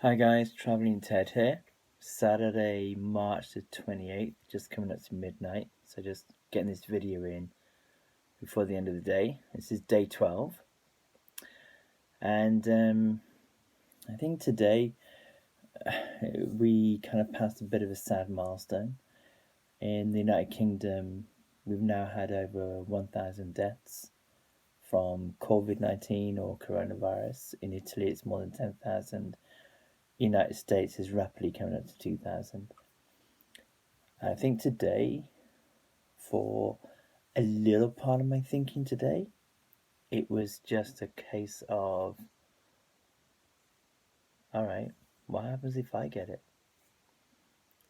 Hi guys, Traveling Ted here. Saturday, March the 28th, just coming up to midnight. So just getting this video in before the end of the day. This is day 12. And I think today we kind of passed a bit of a sad milestone. In the United Kingdom, we've now had over 1,000 deaths from Covid-19 or coronavirus. In Italy, it's more than 10,000. United States is rapidly coming up to 2,000. I think today, for a little part of my thinking today, it was just a case of, all right, what happens if I get it?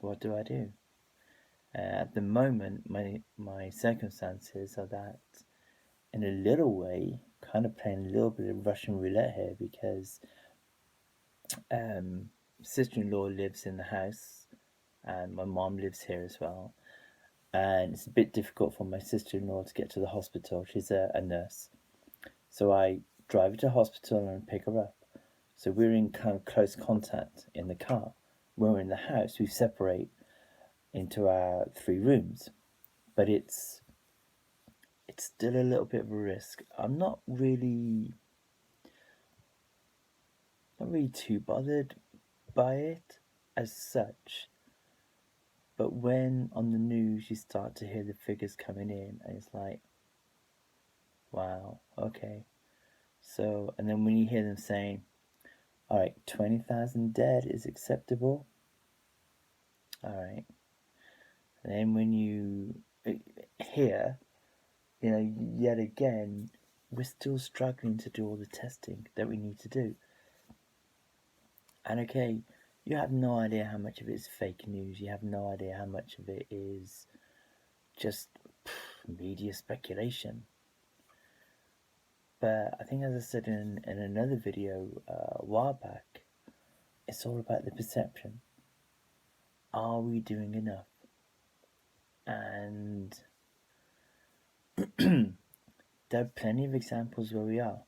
What do I do? At the moment, my circumstances are that, in a little way, kind of playing a little bit of Russian roulette here because sister-in-law lives in the house and my mom lives here as well. And it's a bit difficult for my sister-in-law to get to the hospital. She's a nurse. So I drive her to hospital and pick her up. So we're in kind of close contact in the car. When we're in the house, we separate into our 3 rooms. But it's still a little bit of a risk. I'm not really too bothered by it as such. But when on the news you start to hear the figures coming in, and it's like, wow, okay. So, and then when you hear them saying, all right, 20,000 dead is acceptable. All right. And then when you hear, yet again, we're still struggling to do all the testing that we need to do. And okay, you have no idea how much of it is fake news. You have no idea how much of it is just media speculation. But I think, as I said in another video a while back, it's all about the perception. Are we doing enough? And there are plenty of examples where we are.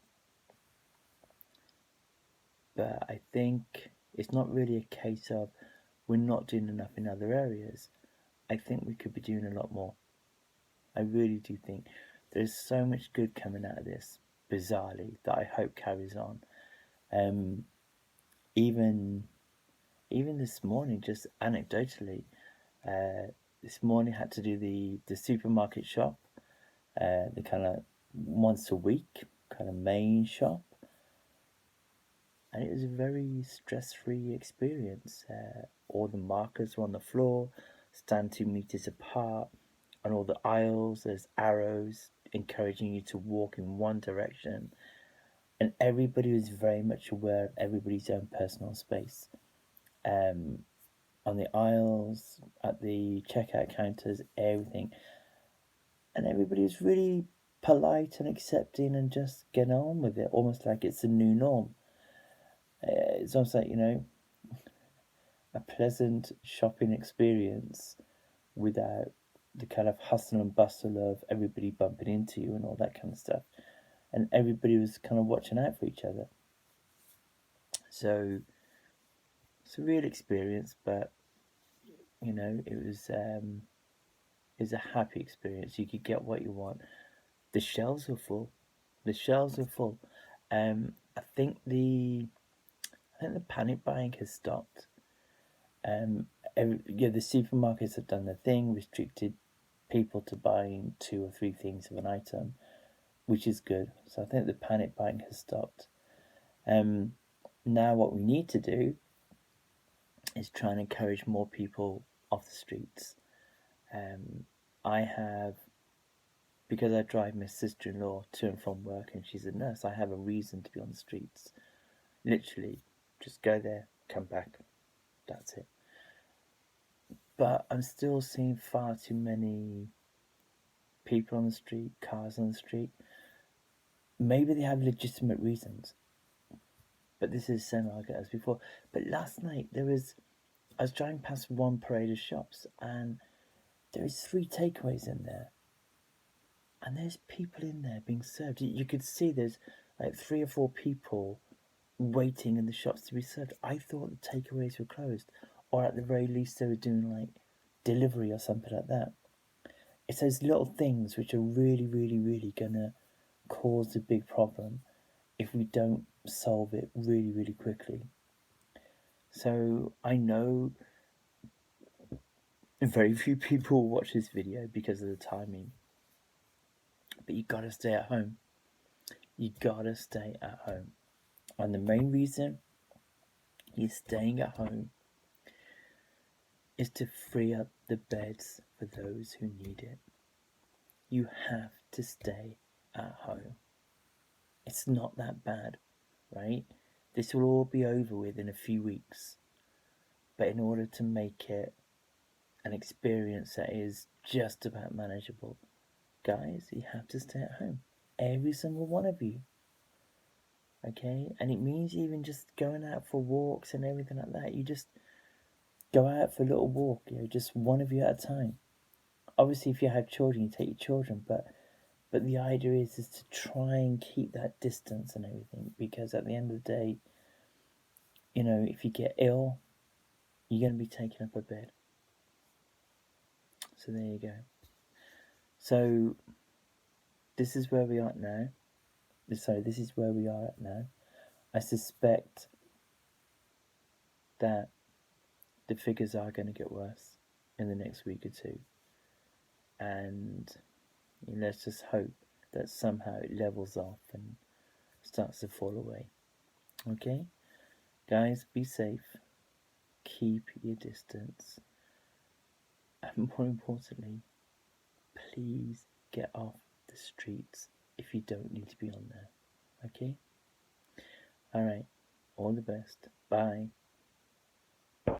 But I think it's not really a case of we're not doing enough in other areas. I think we could be doing a lot more. I really do think there's so much good coming out of this, bizarrely, that I hope carries on. Even this morning, just anecdotally, this morning I had to do the supermarket shop, the kind of once a week kind of main shop, and it was a very stress-free experience. All the markers were on the floor, stand 2 meters apart. On all the aisles, there's arrows encouraging you to walk in one direction, and everybody was very much aware of everybody's own personal space. On the aisles, at the checkout counters, everything, and everybody was really polite and accepting and just getting on with it, almost like it's a new norm. It's almost like, a pleasant shopping experience without the kind of hustle and bustle of everybody bumping into you and all that kind of stuff. And everybody was kind of watching out for each other. So it's a real experience, but it was a happy experience. You could get what you want. The shelves were full. The shelves were full. I think the panic buying has stopped. The supermarkets have done their thing, restricted people to buying 2 or 3 things of an item, which is good. So I think the panic buying has stopped. Now what we need to do is try and encourage more people off the streets. Because I drive my sister-in-law to and from work and she's a nurse, I have a reason to be on the streets. Literally, just go there, come back, that's it. But I'm still seeing far too many people on the street, cars on the street. Maybe they have legitimate reasons, but this is the same argument as before. But last night I was driving past one parade of shops and there is 3 takeaways in there. And there's people in there being served. You could see there's like 3 or 4 people waiting in the shops to be served. I thought the takeaways were closed, or at the very least they were doing like delivery or something like that. It's those little things which are really, really, really gonna cause a big problem if we don't solve it really, really quickly. So I know very few people watch this video because of the timing, but you gotta stay at home. You gotta stay at home. And the main reason you're staying at home is to free up the beds for those who need it. You have to stay at home. It's not that bad, right? This will all be over with in a few weeks. But in order to make it an experience that is just about manageable, guys, you have to stay at home. Every single one of you. Okay? And it means even just going out for walks and everything like that. You just go out for a little walk, just one of you at a time. Obviously, if you have children, you take your children, but the idea is to try and keep that distance and everything, because at the end of the day, if you get ill, you're going to be taken up a bed. So there you go. So this is where we are now. Sorry, this is where we are at now. I suspect that the figures are going to get worse in the next week or two. And let's just hope that somehow it levels off and starts to fall away. Okay? Guys, be safe. Keep your distance. And more importantly, please get off the streets if you don't need to be on there. Okay? Alright. All the best. Bye.